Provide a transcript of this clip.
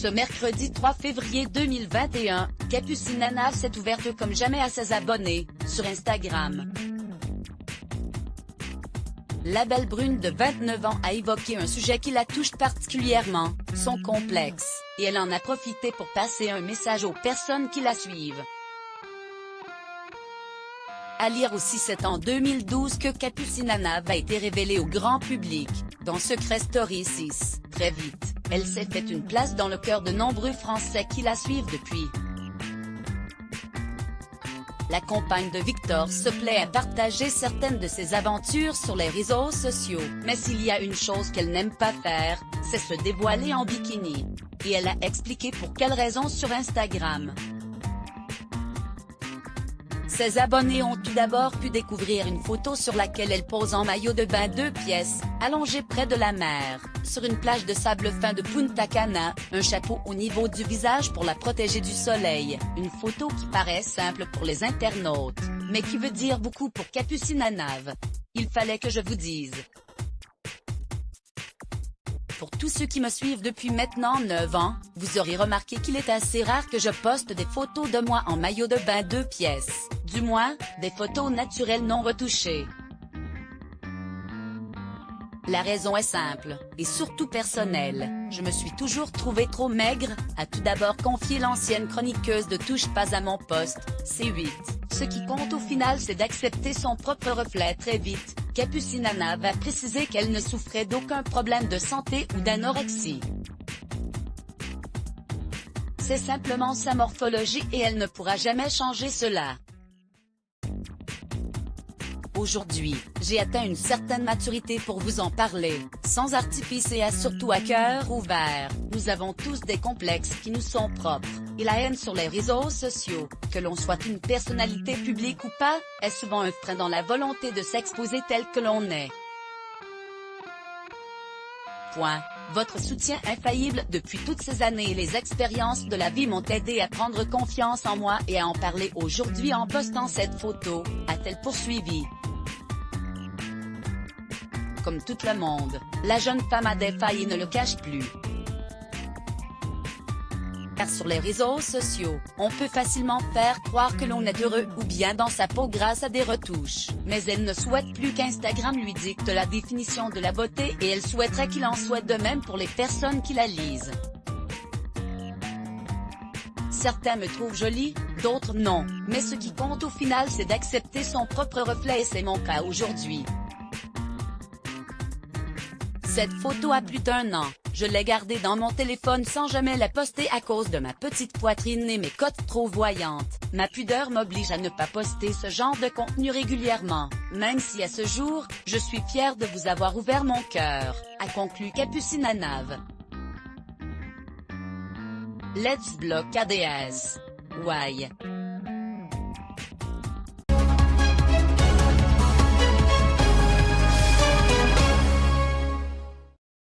Ce mercredi 3 février 2021, Capucine Nana s'est ouverte comme jamais à ses abonnés, sur Instagram. La belle brune de 29 ans a évoqué un sujet qui la touche particulièrement, son complexe, et elle en a profité pour passer un message aux personnes qui la suivent. À lire aussi, c'est en 2012 que Capucine Nana a été révélée au grand public, dans Secret Story 6, très vite, elle s'est fait une place dans le cœur de nombreux Français qui la suivent depuis. La compagne de Victor se plaît à partager certaines de ses aventures sur les réseaux sociaux, mais s'il y a une chose qu'elle n'aime pas faire, c'est se dévoiler en bikini. Et elle a expliqué pour quelle raison sur Instagram. Ses abonnés ont tout d'abord pu découvrir une photo sur laquelle elle pose en maillot de bain 2 pièces, allongée près de la mer, sur une plage de sable fin de Punta Cana, un chapeau au niveau du visage pour la protéger du soleil, une photo qui paraît simple pour les internautes, mais qui veut dire beaucoup pour Capucine Nana. Il fallait que je vous dise. Pour tous ceux qui me suivent depuis maintenant 9 ans, vous aurez remarqué qu'il est assez rare que je poste des photos de moi en maillot de bain 2 pièces, du moins, des photos naturelles non retouchées. La raison est simple, et surtout personnelle, je me suis toujours trouvée trop maigre, a tout d'abord confié l'ancienne chroniqueuse de Touche pas à mon poste, C8. Ce qui compte au final, c'est d'accepter son propre reflet très vite. Capucine Nana va préciser qu'elle ne souffrait d'aucun problème de santé ou d'anorexie. C'est simplement sa morphologie et elle ne pourra jamais changer cela. Aujourd'hui, j'ai atteint une certaine maturité pour vous en parler, sans artifice et surtout à cœur ouvert. Nous avons tous des complexes qui nous sont propres, et la haine sur les réseaux sociaux, que l'on soit une personnalité publique ou pas, est souvent un frein dans la volonté de s'exposer tel que l'on est. Votre soutien infaillible depuis toutes ces années et les expériences de la vie m'ont aidé à prendre confiance en moi et à en parler aujourd'hui en postant cette photo, a-t-elle poursuivi. Comme tout le monde, la jeune femme a des failles et ne le cache plus. Car sur les réseaux sociaux, on peut facilement faire croire que l'on est heureux ou bien dans sa peau grâce à des retouches, mais elle ne souhaite plus qu'Instagram lui dicte la définition de la beauté et elle souhaiterait qu'il en soit de même pour les personnes qui la lisent. Certains me trouvent jolie, d'autres non, mais ce qui compte au final c'est d'accepter son propre reflet et c'est mon cas aujourd'hui. Cette photo a plus d'1 an, je l'ai gardée dans mon téléphone sans jamais la poster à cause de ma petite poitrine et mes côtes trop voyantes. Ma pudeur m'oblige à ne pas poster ce genre de contenu régulièrement, même si à ce jour, je suis fière de vous avoir ouvert mon cœur, a conclu Capucine Nana. Let's block ADS. Why?